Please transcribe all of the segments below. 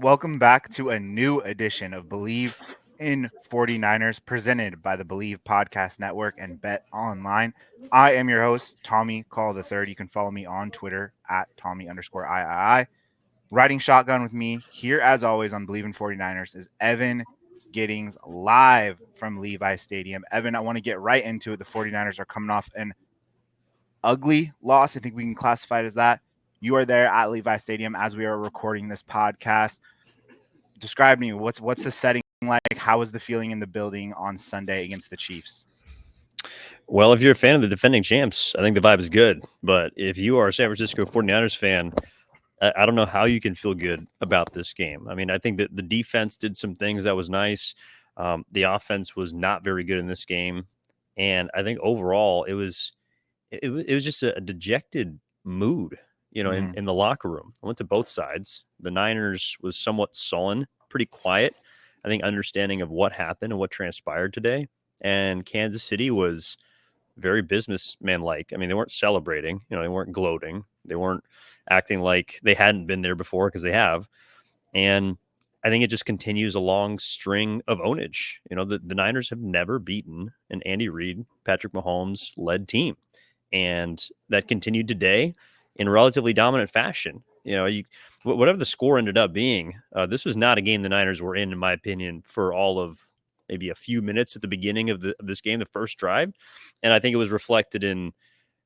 Welcome back to a new edition of Believe in 49ers presented by the Believe Podcast Network and Bet Online. I am your host, Tommy Call the Third. You can follow me on Twitter at Tommy underscore III. Riding shotgun with me here, as always, on Believe in 49ers is Evan Giddings live from Levi Stadium. Evan, I want to get right into it. The 49ers are coming off an ugly loss. I think we can classify it as that. You are there at Levi Stadium as we are recording this podcast. Describe me what's the setting like? How was the feeling in the building on Sunday against the Chiefs? Well, if you're a fan of the defending champs, I think the vibe is good. But if you are a San Francisco 49ers fan, I don't know how you can feel good about this game. I mean, I think that the defense did some things that was nice. The offense was not very good in this game. And I think overall it was just a dejected mood, in the locker room. I went to both sides. The Niners was somewhat sullen, pretty quiet. I think understanding of what happened and what transpired today. And Kansas City was very businessman-like. I mean, they weren't celebrating, they weren't gloating. They weren't acting like they hadn't been there before, because they have. And I think it just continues a long string of ownage. The Niners have never beaten an Andy Reid, Patrick Mahomes led team. And that continued today in relatively dominant fashion. Whatever the score ended up being, this was not a game the Niners were in my opinion, for all of maybe a few minutes at the beginning of this game, the first drive. And I think it was reflected in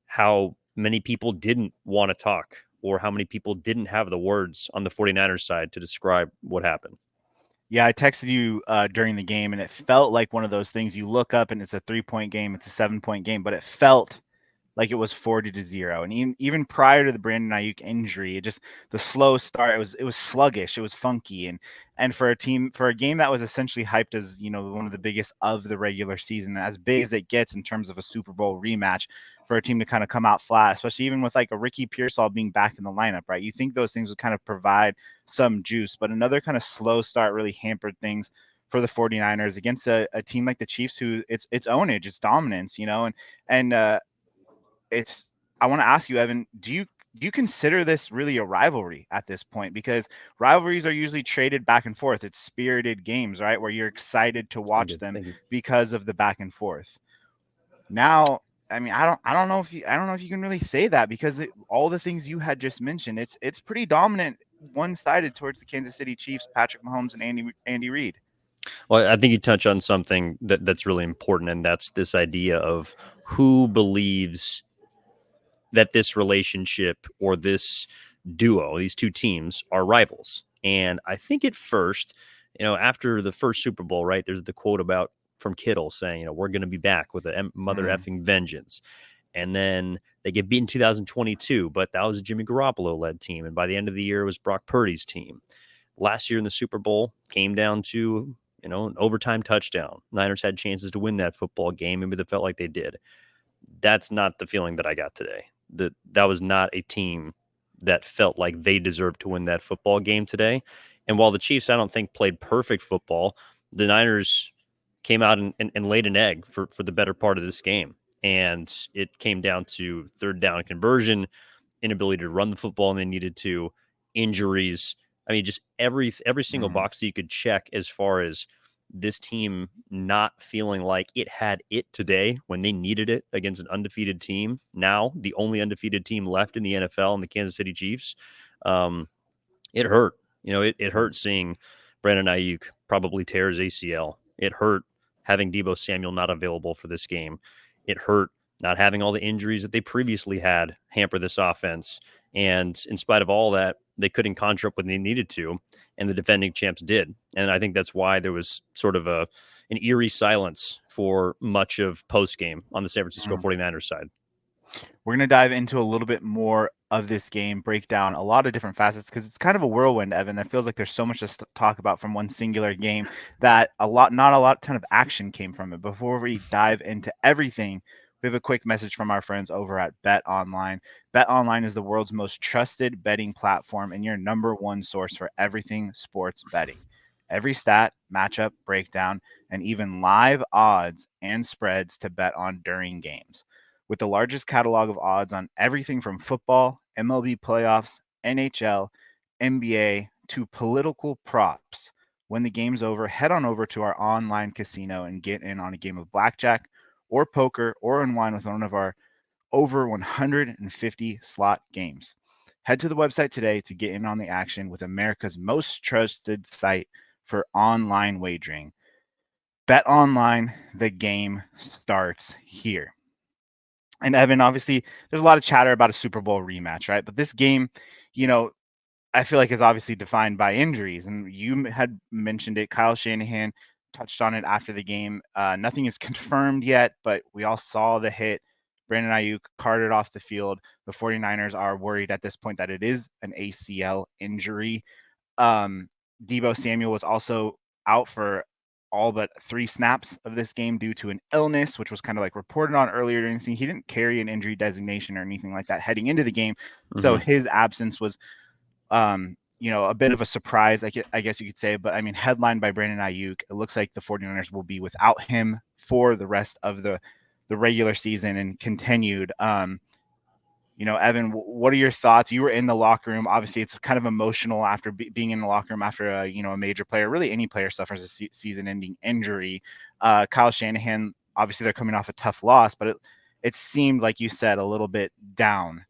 how many people didn't want to talk, or how many people didn't have the words on the 49ers side to describe what happened. Yeah, I texted you during the game, and it felt like one of those things you look up and it's a 3-point game, it's a 7-point game, but it felt like it was 40-0. And even prior to the Brandon Aiyuk injury, it just the slow start, it was sluggish, it was funky, and for a game that was essentially hyped as one of the biggest of the regular season, as big as it gets in terms of a Super Bowl rematch, for a team to kind of come out flat, especially even with like a Ricky Pearsall being back in the lineup, right? You think those things would kind of provide some juice, but another kind of slow start really hampered things for the 49ers against a team like the Chiefs, who it's ownage, it's dominance, and it's I want to ask you, Evan, do you consider this really a rivalry at this point? Because rivalries are usually traded back and forth. It's spirited games, right? Where you're excited to Thank watch you. them Thank you. because of the back and forth. Now, I mean, I don't know if you can really say that, because all the things you had just mentioned, it's pretty dominant, one-sided towards the Kansas City Chiefs, Patrick Mahomes and Andy Reid. Well, I think you touch on something that's really important, and that's this idea of who believes that this relationship or this duo, these two teams, are rivals. And I think at first, after the first Super Bowl, right, there's the quote about from Kittle saying, we're going to be back with a mother Mm, effing vengeance. And then they get beat in 2022, but that was a Jimmy Garoppolo led team. And by the end of the year, it was Brock Purdy's team. Last year in the Super Bowl came down to, an overtime touchdown. Niners had chances to win that football game. Maybe they felt like they did. That's not the feeling that I got today. That was not a team that felt like they deserved to win that football game today. And while the Chiefs, I don't think, played perfect football, the Niners came out and laid an egg for the better part of this game. And it came down to third down conversion, inability to run the football, and they needed to, injuries. I mean, just every single mm. box that you could check as far as this team not feeling like it had it today when they needed it against an undefeated team. Now, the only undefeated team left in the NFL, and the Kansas City Chiefs. Um, it hurt. It hurt seeing Brandon Aiyuk probably tear his ACL. It hurt having Deebo Samuel not available for this game. It hurt not having all the injuries that they previously had hamper this offense. And in spite of all that, they couldn't conjure up when they needed to, and the defending champs did. And I think that's why there was sort of an eerie silence for much of post game on the San Francisco Mm. 49ers side. We're going to dive into a little bit more of this game, break down a lot of different facets, because it's kind of a whirlwind, Evan. That feels like there's so much to talk about from one singular game, that not a lot ton of action came from it. Before we dive into everything, we have a quick message from our friends over at Bet Online. Bet Online is the world's most trusted betting platform and your number one source for everything sports betting. Every stat, matchup, breakdown, and even live odds and spreads to bet on during games. With the largest catalog of odds on everything from football, MLB playoffs, NHL, NBA, to political props. When the game's over, head on over to our online casino and get in on a game of blackjack or poker or unwind with one of our over 150 slot games. Head to the website today to get in on the action with America's most trusted site for online wagering. Bet online, the game starts here. And Evan, obviously, there's a lot of chatter about a Super Bowl rematch, right? But this game, you know, I feel like is obviously defined by injuries. And you had mentioned it. Kyle Shanahan touched on it after the game. Nothing is confirmed yet, but we all saw the hit. Brandon Aiyuk carted off the field. The 49ers are worried at this point that it is an ACL injury. Deebo Samuel was also out for all but 3 snaps of this game due to an illness, which was kind of like reported on earlier during the season. He didn't carry an injury designation or anything like that heading into the game. So his absence was, a bit of a surprise, I guess you could say. But I mean, headlined by Brandon Aiyuk, it looks like the 49ers will be without him for the rest of the regular season and continued. Evan, what are your thoughts? You were in the locker room. Obviously, it's kind of emotional after being in the locker room after a major player, really any player suffers a season-ending injury. Kyle Shanahan, obviously, they're coming off a tough loss, but it seemed like you said a little bit down.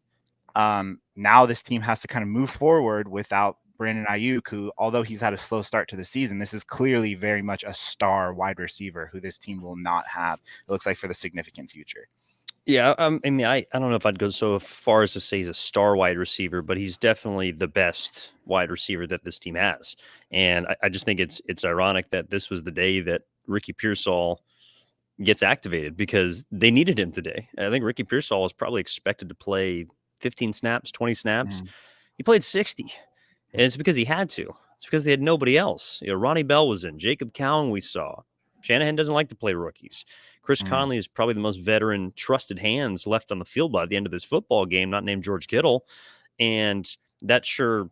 Now this team has to kind of move forward without Brandon Aiyuk, who, although he's had a slow start to the season, this is clearly very much a star wide receiver who this team will not have, it looks like, for the significant future. Yeah, I mean, I don't know if I'd go so far as to say he's a star wide receiver, but he's definitely the best wide receiver that this team has. And I just think it's ironic that this was the day that Ricky Pearsall gets activated because they needed him today. I think Ricky Pearsall was probably expected to play 15 snaps, 20 snaps. He played 60. And it's because he had to. It's because they had nobody else. Ronnie Bell was in. Jacob Cowan we saw. Shanahan doesn't like to play rookies. Chris Conley is probably the most veteran, trusted hands left on the field by the end of this football game, not named George Kittle. And that sure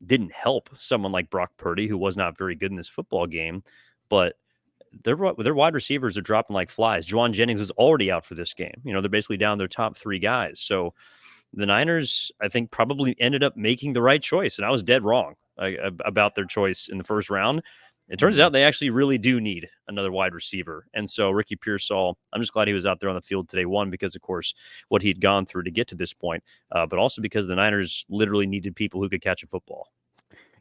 didn't help someone like Brock Purdy, who was not very good in this football game. But their wide receivers are dropping like flies. Juwan Jennings was already out for this game. They're basically down their top 3 guys. So the Niners, I think, probably ended up making the right choice. And I was dead wrong about their choice in the first round. It turns out they actually really do need another wide receiver. And so Ricky Pearsall, I'm just glad he was out there on the field today. One, because, of course, what he'd gone through to get to this point, but also because the Niners literally needed people who could catch a football.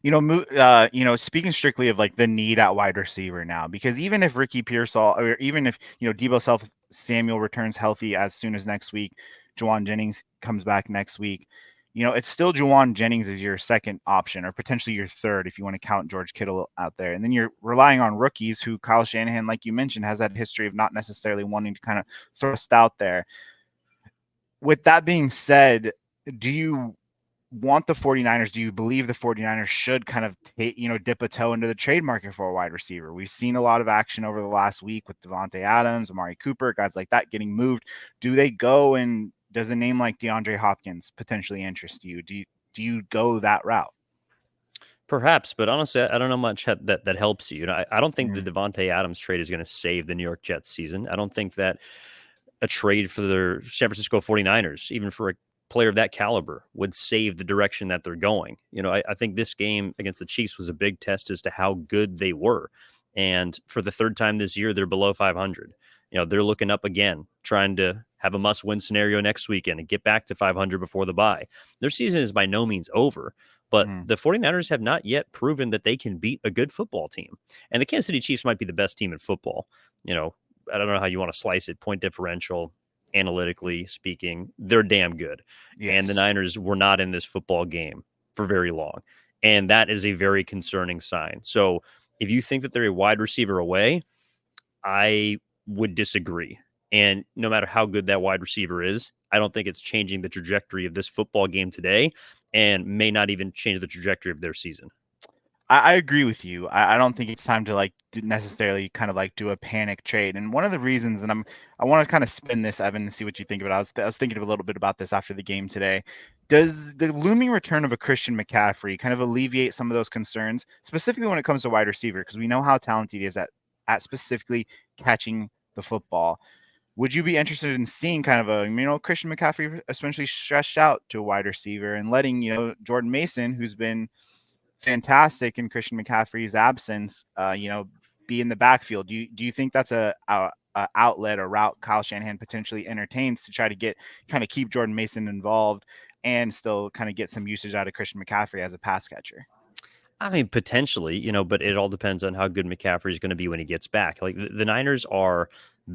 Speaking strictly of like the need at wide receiver now, because even if Ricky Pearsall or even if, Deebo Samuel returns healthy as soon as next week, Juwan Jennings comes back next week, it's still Juwan Jennings as your second option or potentially your third if you want to count George Kittle out there. And then you're relying on rookies who Kyle Shanahan, like you mentioned, has that history of not necessarily wanting to kind of thrust out there. With that being said, do you want the 49ers? Do you believe the 49ers should kind of dip a toe into the trade market for a wide receiver? We've seen a lot of action over the last week with Devontae Adams, Amari Cooper, guys like that getting moved. Do they go, and does a name like DeAndre Hopkins potentially interest you? Do you go that route? Perhaps, but honestly, I don't know much that helps you. I don't think the Devontae Adams trade is going to save the New York Jets season. I don't think that a trade for the San Francisco 49ers, even for a player of that caliber, would save the direction that they're going. I think this game against the Chiefs was a big test as to how good they were. And for the third time this year, they're below 500. They're looking up again, trying to have a must-win scenario next weekend and get back to 500 before the bye. Their season is by no means over, but the 49ers have not yet proven that they can beat a good football team. And the Kansas City Chiefs might be the best team in football. I don't know how you want to slice it, point differential, analytically speaking, they're damn good. Yes. And the Niners were not in this football game for very long. And that is a very concerning sign. So if you think that they're a wide receiver away, I would disagree. And no matter how good that wide receiver is, I don't think it's changing the trajectory of this football game today and may not even change the trajectory of their season. I agree with you. I don't think it's time to necessarily kind of do a panic trade. And one of the reasons, and I want to kind of spin this, Evan, and see what you think about it. I was thinking a little bit about this after the game today. Does the looming return of a Christian McCaffrey kind of alleviate some of those concerns, specifically when it comes to wide receiver? Because we know how talented he is at specifically catching the football. Would you be interested in seeing kind of a, Christian McCaffrey essentially stretched out to a wide receiver and letting, Jordan Mason, who's been fantastic in Christian McCaffrey's absence, be in the backfield. Do you think that's a outlet or route Kyle Shanahan potentially entertains to try to kind of keep Jordan Mason involved and still kind of get some usage out of Christian McCaffrey as a pass catcher? I mean, potentially, but it all depends on how good McCaffrey is going to be when he gets back. Like the Niners are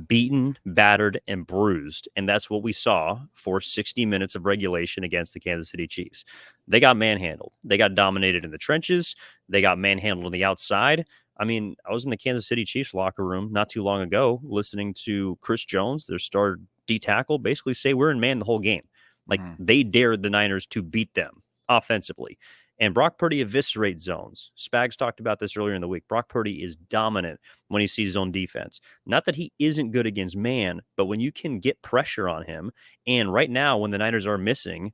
beaten, battered, and bruised. And that's what we saw for 60 minutes of regulation against the Kansas City Chiefs. They got manhandled. They got dominated in the trenches. They got manhandled on the outside. I mean, I was in the Kansas City Chiefs locker room not too long ago listening to Chris Jones, their star D tackle, basically say we're in man the whole game. Like they dared the Niners to beat them offensively. And Brock Purdy eviscerates zones. Spags talked about this earlier in the week. Brock Purdy is dominant when he sees zone defense. Not that he isn't good against man, but when you can get pressure on him, and right now when the Niners are missing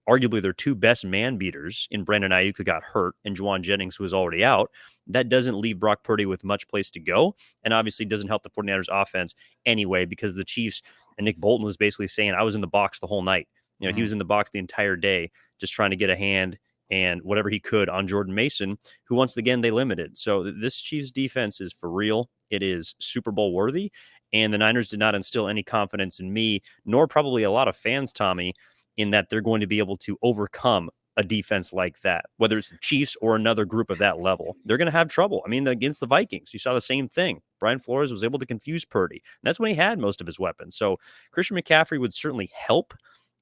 arguably their two best man beaters in Brandon Aiyuk, who got hurt, and Juwan Giddings, who was already out, that doesn't leave Brock Purdy with much place to go, and obviously doesn't help the 49ers offense anyway, because the Chiefs and Nick Bolton was basically saying, I was in the box the whole night. He was in the box the entire day, just trying to get a hand and whatever he could on Jordan Mason, who once again they limited. So this Chiefs defense is for real. It is Super Bowl worthy, and the Niners did not instill any confidence in me, nor probably a lot of fans, Tommy, in that they're going to be able to overcome a defense like that, whether it's the Chiefs or another group of that level. They're going to have trouble. I mean, against the Vikings, you saw the same thing. Brian Flores was able to confuse Purdy, and that's when he had most of his weapons. So Christian McCaffrey would certainly help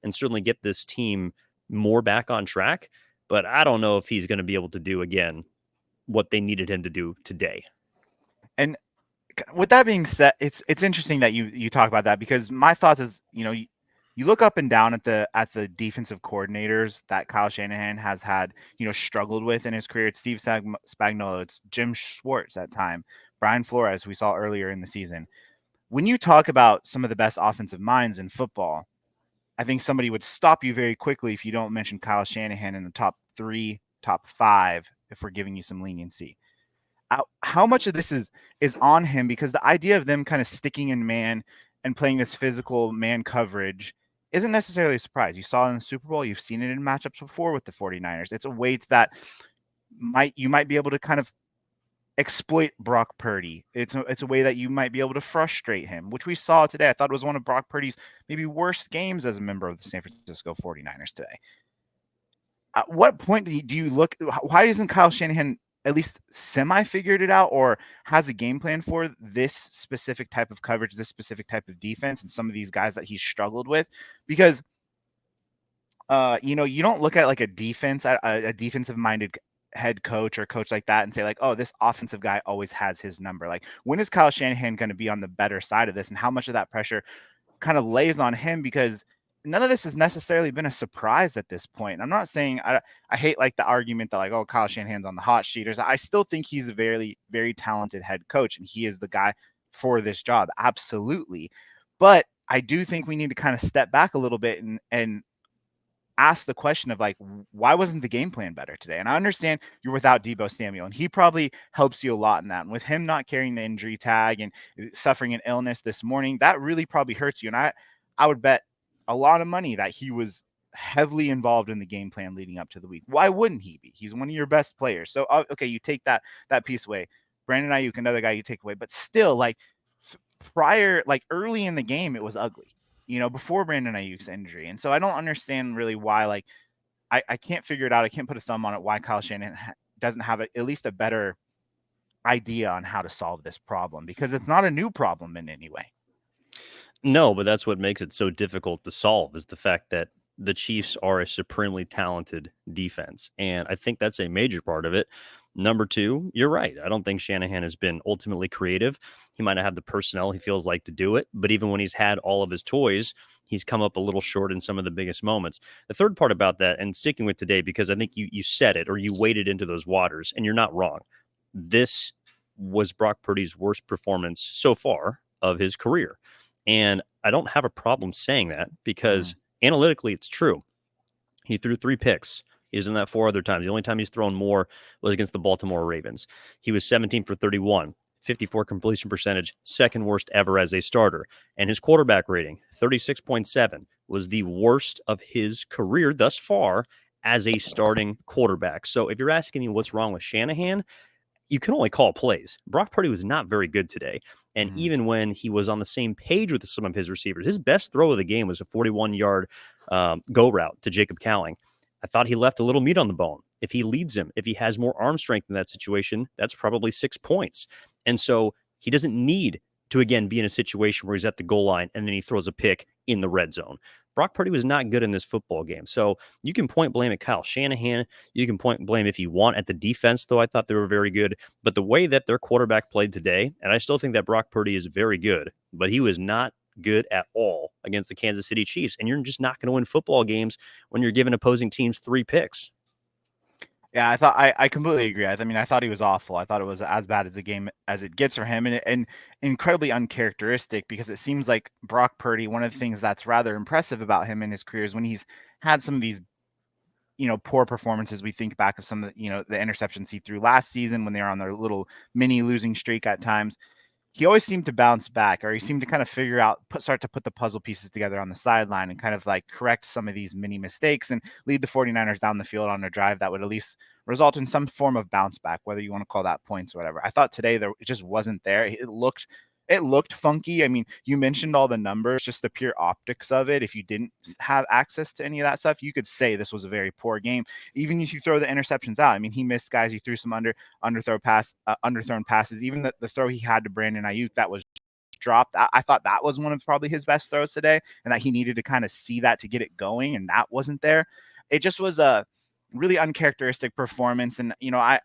and certainly get this team more back on track, but I don't know if he's going to be able to do, again, what they needed him to do today. And with that being said, it's interesting that you talk about that, because my thoughts is, you look up and down at the defensive coordinators that Kyle Shanahan has had, struggled with in his career. It's Steve Spagnuolo, it's Jim Schwartz at time, Brian Flores, we saw earlier in the season. When you talk about some of the best offensive minds in football, I think somebody would stop you very quickly if you don't mention Kyle Shanahan in the top 3, top 5, if we're giving you some leniency. How much of this is on him? Because the idea of them kind of sticking in man and playing this physical man coverage isn't necessarily a surprise. You saw it in the Super Bowl. You've seen it in matchups before with the 49ers. It's a weight that you might be able to kind of exploit Brock Purdy. It's a way that you might be able to frustrate him, which we saw today. I thought it was one of Brock Purdy's maybe worst games as a member of the San Francisco 49ers today. At what point do you look? Why isn't Kyle Shanahan at least semi figured it out, or has a game plan for this specific type of coverage, this specific type of defense, and some of these guys that he's struggled with? Because you don't look at like a defensive minded head coach or coach like that and say like, oh, this offensive guy always has his number. Like, when is Kyle Shanahan going to be on the better side of this, and how much of that pressure kind of lays on him? Because none of this has necessarily been a surprise at this point. And I'm not saying I hate like the argument that like, oh, Kyle Shanahan's on the hot sheet. I still think he's a very, very talented head coach, and he is the guy for this job. Absolutely. But I do think we need to kind of step back a little bit and ask the question of like, why wasn't the game plan better today? And I understand you're without Deebo Samuel, and he probably helps you a lot in that. And with him not carrying the injury tag and suffering an illness this morning, that really probably hurts you. And I would bet a lot of money that he was heavily involved in the game plan leading up to the week. Why wouldn't he be? He's one of your best players. So, okay, you take that piece away. Brandon Aiyuk, another guy you take away, but still, like, early in the game, it was ugly, before Brandon Aiyuk's injury. And so I don't understand really why, like, I can't figure it out. I can't put a thumb on it, why Kyle Shanahan doesn't have at least a better idea on how to solve this problem, because it's not a new problem in any way. No, but that's what makes it so difficult to solve, is the fact that the Chiefs are a supremely talented defense. And I think that's a major part of it. Number two, you're right. I don't think Shanahan has been ultimately creative. He might not have the personnel he feels like to do it, but even when he's had all of his toys, he's come up a little short in some of the biggest moments. The third part about that, and sticking with today, because I think you said it, or you waded into those waters, and you're not wrong. This was Brock Purdy's worst performance so far of his career. And I don't have a problem saying that, because analytically it's true. He threw 3 picks. He's done that 4 other times. The only time he's thrown more was against the Baltimore Ravens. He was 17 for 31, 54 completion percentage, second worst ever as a starter. And his quarterback rating, 36.7, was the worst of his career thus far as a starting quarterback. So if you're asking me what's wrong with Shanahan, you can only call plays. Brock Purdy was not very good today. And Mm-hmm. even when he was on the same page with some of his receivers, his best throw of the game was a 41-yard go route to Jacob Cowing. I thought he left a little meat on the bone. If he leads him, if he has more arm strength in that situation, that's probably 6 points. And so he doesn't need to, again, be in a situation where he's at the goal line and then he throws a pick in the red zone. Brock Purdy was not good in this football game. So you can point blame at Kyle Shanahan. You can point blame if you want at the defense, though I thought they were very good. But the way that their quarterback played today, and I still think that Brock Purdy is very good, but he was not good at all against the Kansas City Chiefs. And you're just not going to win football games when you're giving opposing teams 3 picks. Yeah, I completely agree. I mean, I thought he was awful. I thought it was as bad as a game as it gets for him, and incredibly uncharacteristic because it seems like Brock Purdy. One of the things that's rather impressive about him in his career is when he's had some of these poor performances. We think back of some of the interceptions he threw last season when they were on their little mini losing streak at times. He always seemed to bounce back, or he seemed to kind of figure out, start to put the puzzle pieces together on the sideline and kind of like correct some of these mini mistakes and lead the 49ers down the field on a drive that would at least result in some form of bounce back, whether you want to call that points or whatever. I thought today it just wasn't there. It looked funky. I mean, you mentioned all the numbers, just the pure optics of it. If you didn't have access to any of that stuff, you could say this was a very poor game. Even if you throw the interceptions out, I mean, he missed guys. He threw some underthrown passes. Even the throw he had to Brandon Aiyuk that was dropped. I thought that was one of probably his best throws today, and that he needed to kind of see that to get it going, and that wasn't there. It just was a really uncharacteristic performance. And I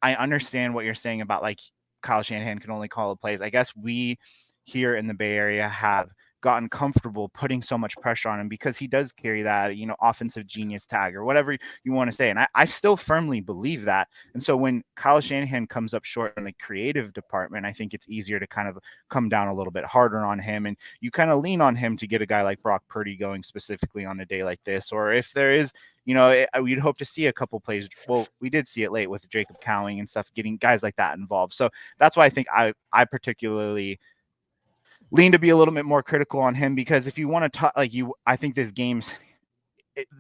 understand what you're saying about like Kyle Shanahan can only call the plays. I guess we here in the Bay Area have gotten comfortable putting so much pressure on him because he does carry that, offensive genius tag or whatever you want to say. And I still firmly believe that. And so when Kyle Shanahan comes up short in the creative department, I think it's easier to kind of come down a little bit harder on him. And you kind of lean on him to get a guy like Brock Purdy going specifically on a day like this. Or if there is, we'd hope to see a couple plays. Well, we did see it late with Jacob Cowing and stuff, getting guys like that involved. So that's why I think I particularly lean to be a little bit more critical on him, because if you want to talk I think this game's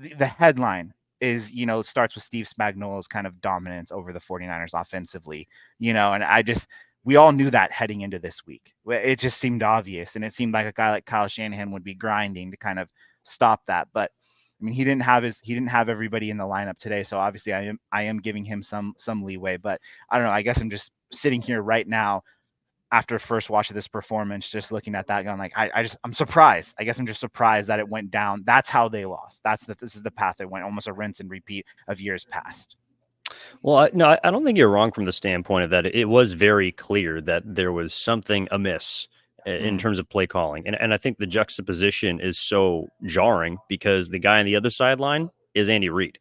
the headline is, starts with Steve Spagnuolo's kind of dominance over the 49ers offensively, and we all knew that heading into this week. It just seemed obvious, and it seemed like a guy like Kyle Shanahan would be grinding to kind of stop that. But I mean, he didn't have everybody in the lineup today, so obviously I am giving him some leeway. But I don't know. I guess I'm just sitting here right now after first watch of this performance, just looking at that, going like, I'm surprised. I guess I'm just surprised that it went down. That's how they lost. This is the path they went, almost a rinse and repeat of years past. Well, no, I don't think you're wrong from the standpoint of that. It was very clear that there was something amiss in terms of play calling. And I think the juxtaposition is so jarring because the guy on the other sideline is Andy Reid.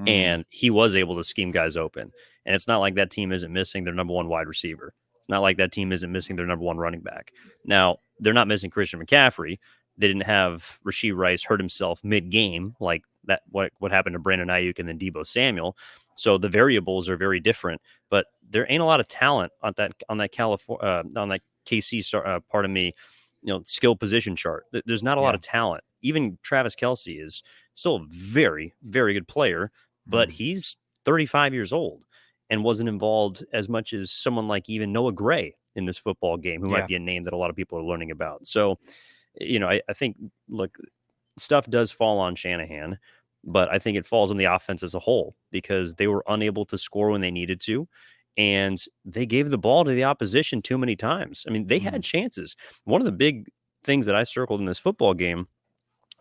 And he was able to scheme guys open. And it's not like that team isn't missing their number one wide receiver. It's not like that team isn't missing their number one running back. Now, they're not missing Christian McCaffrey. They didn't have Rashee Rice hurt himself mid-game like that. What happened to Brandon Aiyuk and then Deebo Samuel. So the variables are very different. But there ain't a lot of talent on that California on that KC skill position chart. There's not a lot of talent. Even Travis Kelce is still a very, very good player, but he's 35 years old and wasn't involved as much as someone like even Noah Gray in this football game, who might be a name that a lot of people are learning about. So, I think, look, stuff does fall on Shanahan, but I think it falls on the offense as a whole because they were unable to score when they needed to. And they gave the ball to the opposition too many times. I mean, they had chances. One of the big things that I circled in this football game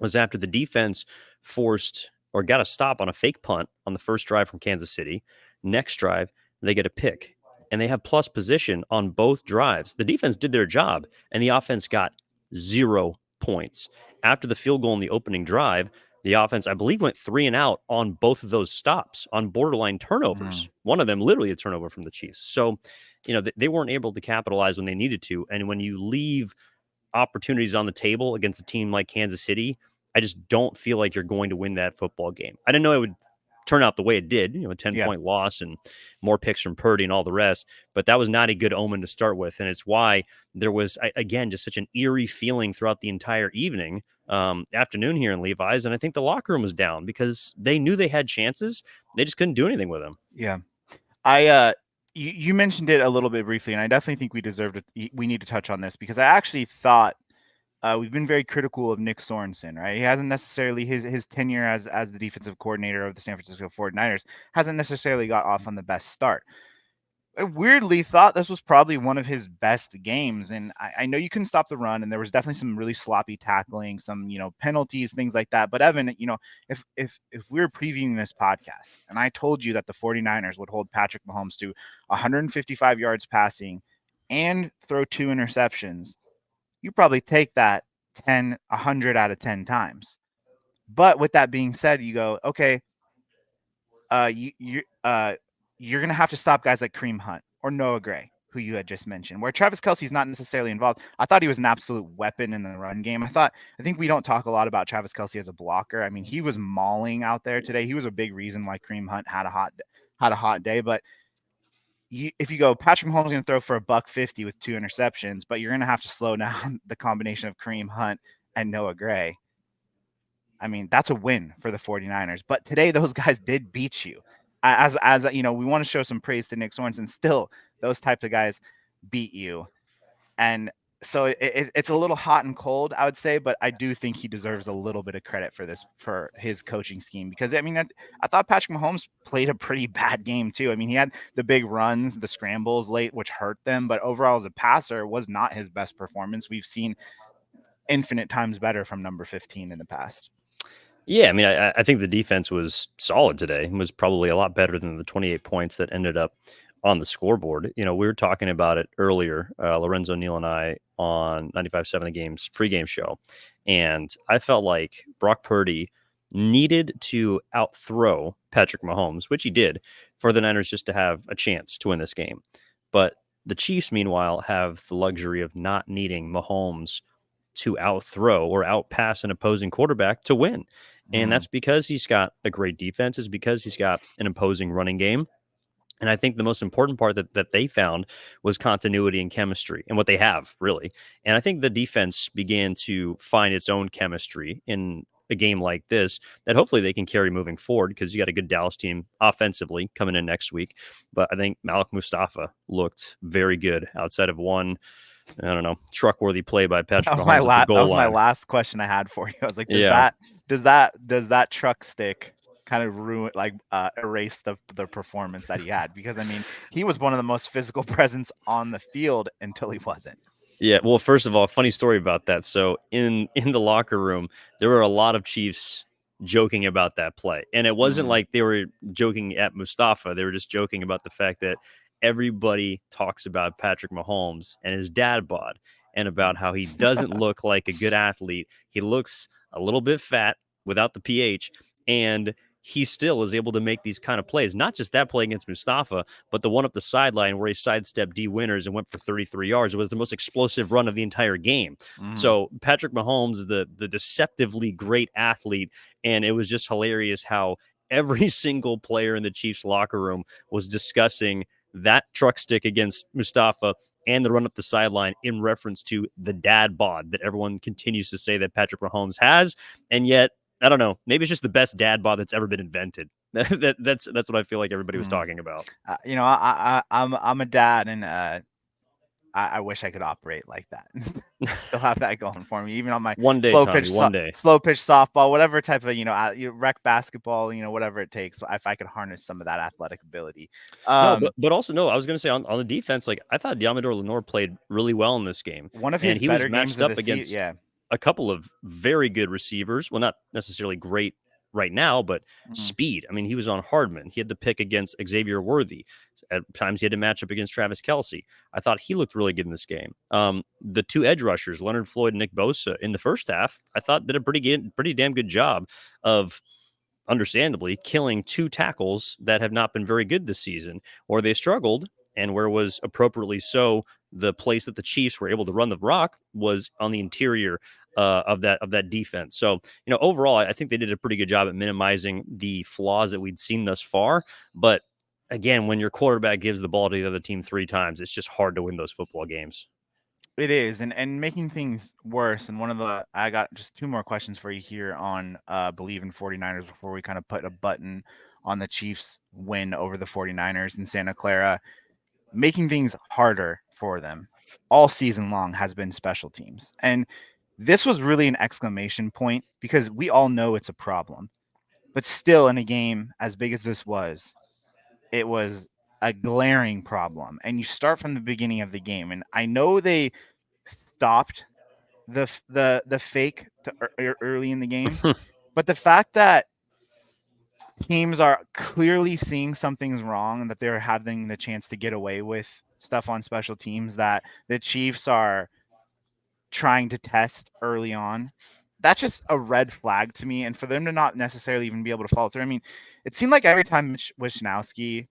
was after the defense forced or got a stop on a fake punt on the first drive from Kansas City. Next drive, they get a pick, and they have plus position on both drives. The defense did their job, and the offense got 0 points. After the field goal in the opening drive, the offense, I believe, went 3 and out on both of those stops on borderline turnovers. One of them literally a turnover from the Chiefs. So, they weren't able to capitalize when they needed to. And when you leave opportunities on the table against a team like Kansas City, I just don't feel like you're going to win that football game. I didn't know it would turn out the way it did, a 10-point loss and more picks from Purdy and all the rest, but that was not a good omen to start with. And it's why there was, again, just such an eerie feeling throughout the entire evening afternoon here in Levi's, and I think the locker room was down because they knew they had chances. They just couldn't do anything with them. Yeah. You mentioned it a little bit briefly, and I definitely think we need to touch on this because I actually thought we've been very critical of Nick Sorensen, right? He hasn't necessarily his tenure as the defensive coordinator of the San Francisco 49ers hasn't necessarily got off on the best start. I weirdly thought this was probably one of his best games. And I know you couldn't stop the run, and there was definitely some really sloppy tackling, some, penalties, things like that. But Evan, if we were previewing this podcast and I told you that the 49ers would hold Patrick Mahomes to 155 yards passing and throw 2 interceptions, you probably take that 100 out of 10 times. But with that being said, you go, okay, you're gonna have to stop guys like Kareem Hunt or Noah Gray, who you had just mentioned. Where Travis Kelce's not necessarily involved, I thought he was an absolute weapon in the run game. I think we don't talk a lot about Travis Kelce as a blocker. I mean, he was mauling out there today. He was a big reason why Kareem Hunt had a hot day. But if you go, Patrick Mahomes is going to throw for $150 with 2 interceptions, but you're going to have to slow down the combination of Kareem Hunt and Noah Gray. I mean, that's a win for the 49ers. But today, those guys did beat you. As we want to show some praise to Nick Sorensen. Still, those types of guys beat you. And so it's a little hot and cold, I would say, but I do think he deserves a little bit of credit for his coaching scheme. Because, I mean, I thought Patrick Mahomes played a pretty bad game, too. I mean, he had the big runs, the scrambles late, which hurt them. But overall, as a passer, was not his best performance. We've seen infinite times better from number 15 in the past. Yeah, I mean, I think the defense was solid today. It was probably a lot better than the 28 points that ended up on the scoreboard. We were talking about it earlier, Lorenzo, Neal, and I on 95.7 The Game's pregame show, and I felt like Brock Purdy needed to outthrow Patrick Mahomes, which he did, for the Niners just to have a chance to win this game. But the Chiefs, meanwhile, have the luxury of not needing Mahomes to outthrow or outpass an opposing quarterback to win. And that's because he's got a great defense, is because he's got an imposing running game. And I think the most important part that they found was continuity and chemistry, and what they have, really. And I think the defense began to find its own chemistry in a game like this that hopefully they can carry moving forward, because you got a good Dallas team offensively coming in next week. But I think Malik Mustafa looked very good outside of one, I don't know, truck-worthy play by Patrick Mahomes at the goal line. That was my last question I had for you. I was like, does that truck stick kind of ruin, erase the performance that he had? Because I mean, he was one of the most physical presence on the field until he wasn't. Yeah, well, first of all, funny story about that. So in the locker room, there were a lot of Chiefs joking about that play. And it wasn't like they were joking at Mustafa. They were just joking about the fact that everybody talks about Patrick Mahomes and his dad bod, and about how he doesn't look like a good athlete. He looks a little bit fat without the PH, and he still is able to make these kind of plays. Not just that play against Mustafa, but the one up the sideline where he sidestepped D. Winters and went for 33 yards. It was the most explosive run of the entire game. So Patrick Mahomes, the deceptively great athlete, and it was just hilarious how every single player in the Chiefs locker room was discussing that truck stick against Mustafa and the run up the sideline in reference to the dad bod that everyone continues to say that Patrick Mahomes has. And yet, I don't know, maybe it's just the best dad bod that's ever been invented. That's what I feel like everybody was talking about. I'm a dad, and I wish I could operate like that. Still have that going for me, even on my one day, Tommy, one day. Slow pitch softball, whatever type of rec basketball, whatever it takes. If I could harness some of that athletic ability. No, but also no. I was going to say on the defense, like I thought Diamador Lenore played really well in this game. One of his and he better was matched games up against a couple of very good receivers. Well, not necessarily great right now, but speed. I mean, he was on Hardman. He had the pick against Xavier Worthy. At times, he had to match up against Travis Kelce. I thought he looked really good in this game. The two edge rushers, Leonard Floyd and Nick Bosa, in the first half, I thought did a pretty damn good job of, understandably, killing two tackles that have not been very good this season, or they struggled, and where was appropriately so the place that the Chiefs were able to run the rock was on the interior of that defense. So, overall, I think they did a pretty good job at minimizing the flaws that we'd seen thus far. But again, when your quarterback gives the ball to the other team 3 times, it's just hard to win those football games. It is, and making things worse. And one of the I got just two more questions for you here on Believe in 49ers before we kind of put a button on the Chiefs win over the 49ers in Santa Clara. Making things harder for them all season long has been special teams. And this was really an exclamation point because we all know it's a problem. But still, in a game as big as this was, it was a glaring problem. And you start from the beginning of the game. And I know they stopped the fake early in the game, but the fact that teams are clearly seeing something's wrong and that they're having the chance to get away with stuff on special teams that the Chiefs are trying to test early on. That's just a red flag to me. And for them to not necessarily even be able to follow through. I mean, it seemed like every time Wisnowski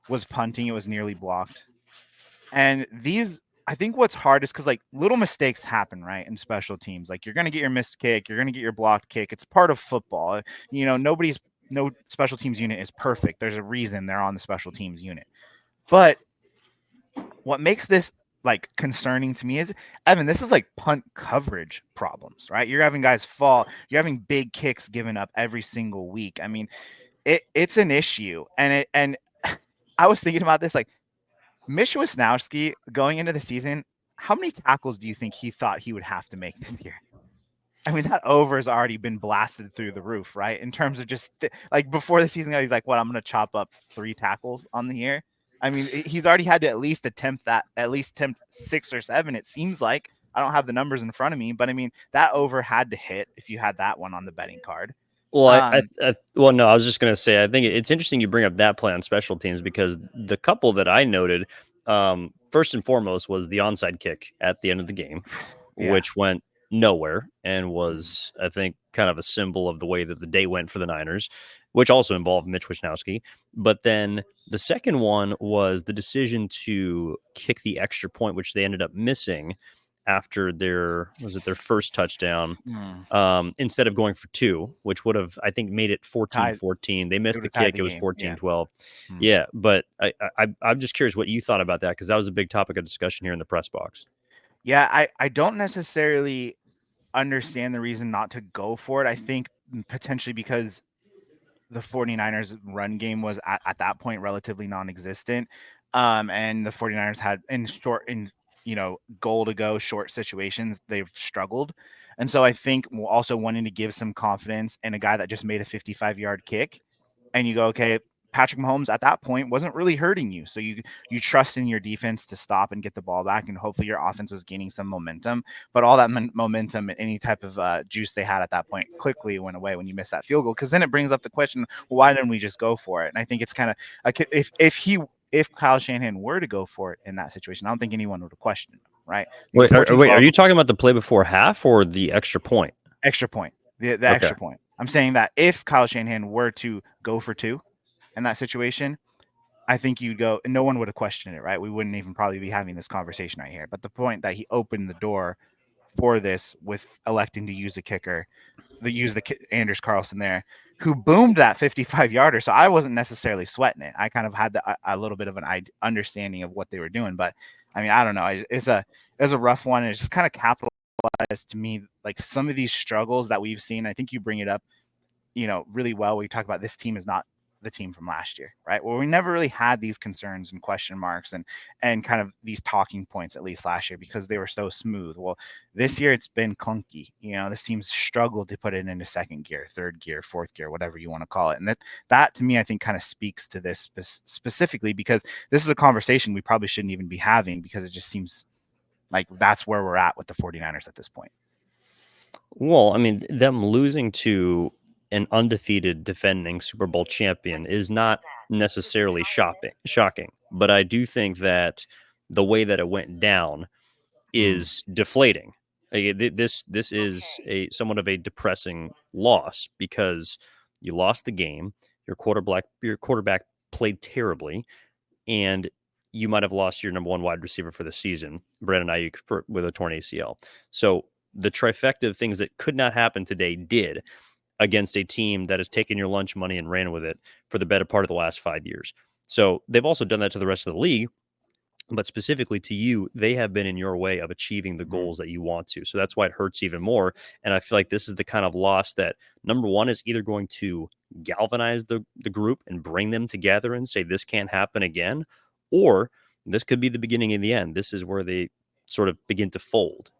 was punting, it was nearly blocked. And these, I think what's hard is because like little mistakes happen, right? In special teams, like you're going to get your missed kick, you're going to get your blocked kick. It's part of football. No special teams unit is perfect. There's a reason they're on the special teams unit. But what makes this like concerning to me is Evan, this is like punt coverage problems, right? You're having guys fall, you're having big kicks given up every single week. I mean, it's an issue. And I was thinking about this, like Mitch Wisnowski going into the season, how many tackles do you think he thought he would have to make this year? I mean, that over has already been blasted through the roof, right? In terms of just like before the season, he's like, "What? I'm going to chop up 3 tackles on the year." I mean, he's already had to at least attempt 6 or 7. It seems like I don't have the numbers in front of me, but I mean, that over had to hit if you had that one on the betting card. Well, Um, well, no, I was just going to say, I think it's interesting you bring up that play on special teams because the couple that I noted, first and foremost, was the onside kick at the end of the game, yeah. which went nowhere and was, I think, kind of a symbol of the way that the day went for the Niners, which also involved Mitch Wisnowski. But then the second one was the decision to kick the extra point, which they ended up missing after their first touchdown, Hmm. instead of going for two, which would have, I think, made it Tied. 14-14. They It missed would the have tied kick. the It was game. Yeah. 14-12. Hmm. Yeah, but I'm just curious what you thought about that because that was a big topic of discussion here in the press box. Yeah, I don't necessarily understand the reason not to go for it. I think potentially because the 49ers run game was at that point relatively non-existent. And the 49ers had goal to go short situations, they've struggled. And so I think also wanting to give some confidence in a guy that just made a 55-yard kick and you go, okay, Patrick Mahomes at that point wasn't really hurting you. So you trust in your defense to stop and get the ball back, and hopefully your offense was gaining some momentum. But all that momentum and any type of juice they had at that point quickly went away when you miss that field goal. Because then it brings up the question, well, why didn't we just go for it? And I think it's kind of like if Kyle Shanahan were to go for it in that situation, I don't think anyone would have questioned him, right? I think Wait, the 14 wait, are 12 you talking about the play before half or the extra point? extra point, the Okay. extra point. I'm saying that if Kyle Shanahan were to go for two in that situation, I think you'd go, and no one would have questioned it, right? We wouldn't even probably be having this conversation right here. But the point that he opened the door for this with electing to use the kicker, Anders Carlson there, who boomed that 55-yarder. So I wasn't necessarily sweating it. I kind of had a little bit of an understanding of what they were doing. But I mean, I don't know. It's a rough one. It's just kind of capitalized to me like some of these struggles that we've seen. I think you bring it up really well. We talk about this team is not the team from last year, right? Well, we never really had these concerns and question marks and kind of these talking points, at least last year, because they were so smooth. Well, this year it's been clunky. This team's struggled to put it into second gear, third gear, fourth gear, whatever you want to call it. And that to me, I think kind of speaks to this specifically because this is a conversation we probably shouldn't even be having because it just seems like that's where we're at with the 49ers at this point. Well, I mean, them losing to an undefeated defending Super Bowl champion is not necessarily shocking, but I do think that the way that it went down Mm. is deflating. This is a somewhat of a depressing loss because you lost the game. Your quarterback played terribly, and you might have lost your number one wide receiver for the season, Brandon Aiyuk, with a torn ACL. So the trifecta of things that could not happen today did against a team that has taken your lunch money and ran with it for the better part of the last 5 years. So they've also done that to the rest of the league. but specifically to you, they have been in your way of achieving the Mhm. goals that you want to. So that's why it hurts even more. And I feel like this is the kind of loss that, number one, is either going to galvanize the group and bring them together and say this can't happen again, or this could be the beginning of the end. This is where they sort of begin to fold.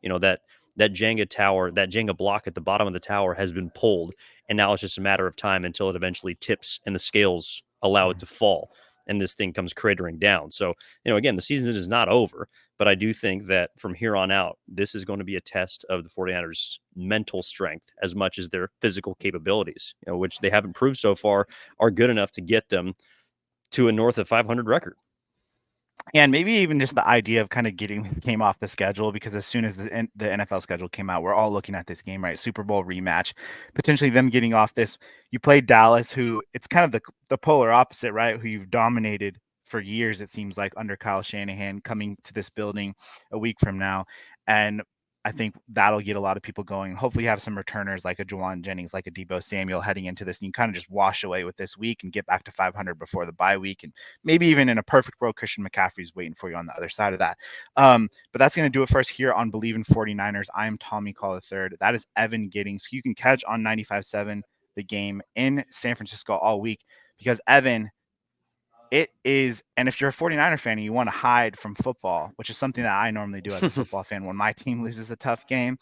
That Jenga tower, that Jenga block at the bottom of the tower has been pulled, and now it's just a matter of time until it eventually tips and the scales allow it Mhm. to fall, and this thing comes cratering down. So again, the season is not over, but I do think that from here on out, this is going to be a test of the 49ers' mental strength as much as their physical capabilities, which they haven't proved so far are good enough to get them to a north of 500 record. And maybe even just the idea of kind of getting the game off the schedule, because as soon as the NFL schedule came out, we're all looking at this game, right? Super Bowl rematch, potentially them getting off this. You played Dallas, who it's kind of the polar opposite, right? Who you've dominated for years, it seems like, under Kyle Shanahan, coming to this building a week from now. And I think that'll get a lot of people going. Hopefully, you have some returners like a Juwan Jennings, like a Debo Samuel heading into this, and you kind of just wash away with this week and get back to 500 before the bye week. And maybe even in a perfect world, Christian McCaffrey's waiting for you on the other side of that. But that's going to do it for us here on Believe in 49ers. I'm Tommy Call III. That is Evan Giddings, who you can catch on 95.7 The Game in San Francisco all week, because Evan, it is, and if you're a 49er fan and you want to hide from football, which is something that I normally do as a football fan, when my team loses a tough game,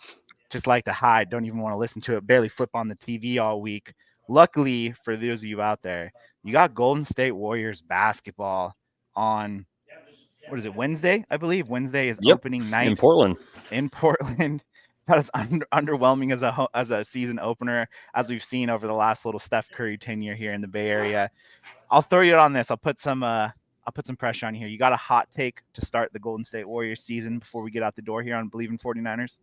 just like to hide, don't even want to listen to it, barely flip on the TV all week. Luckily for those of you out there, you got Golden State Warriors basketball on, what is it, Wednesday? I believe Wednesday is Yep, opening in night Portland. in Portland. That is underwhelming as a season opener, as we've seen over the last little Steph Curry tenure here in the Bay Area. I'll throw you on this. I'll put some pressure on here. You got a hot take to start the Golden State Warriors season before we get out the door here on Believe in 49ers?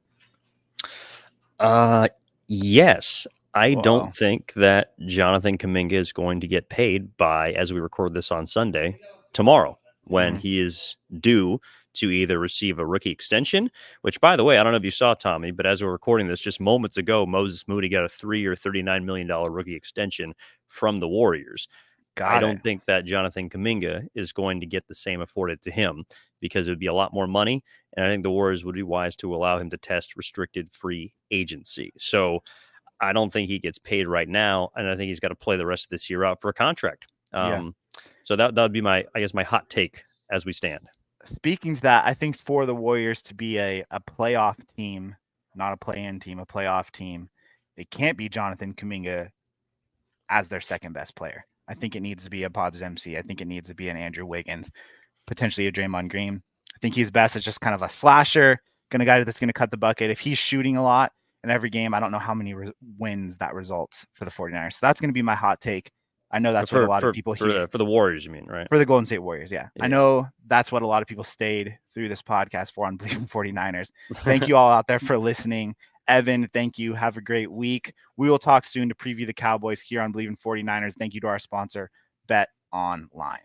Uh, yes. I Whoa. don't think that Jonathan Kaminga is going to get paid by, as we record this on Sunday, tomorrow, when Mm-hmm. he is due to either receive a rookie extension, which, by the way, I don't know if you saw, Tommy, but as we're recording this just moments ago, Moses Moody got a 3-year, $39 million rookie extension from the Warriors. I Got it. don't think that Jonathan Kaminga is going to get the same afforded to him because it would be a lot more money. And I think the Warriors would be wise to allow him to test restricted free agency. So I don't think he gets paid right now. And I think he's got to play the rest of this year out for a contract. Yeah. So that would be my hot take as we stand. Speaking to that, I think for the Warriors to be a playoff team, not a play-in team, a playoff team, it can't be Jonathan Kuminga as their second best player. I think it needs to be a Pods MC. I think it needs to be an Andrew Wiggins, potentially a Draymond Green. I think he's best as just kind of a slasher, kind of guy that's going to cut the bucket. If he's shooting a lot in every game, I don't know how many wins that results for the 49ers. So that's going to be my hot take. I know that's what a For lot of for people for here the, for the Warriors, you mean, right? for the Golden State Warriors. Yeah. I Yeah. know that's what a lot of people stayed through this podcast for on Believing 49ers. Thank you all out there for listening. Evan, thank you. Have a great week. We will talk soon to preview the Cowboys here on Believing 49ers. Thank you to our sponsor, Bet Online.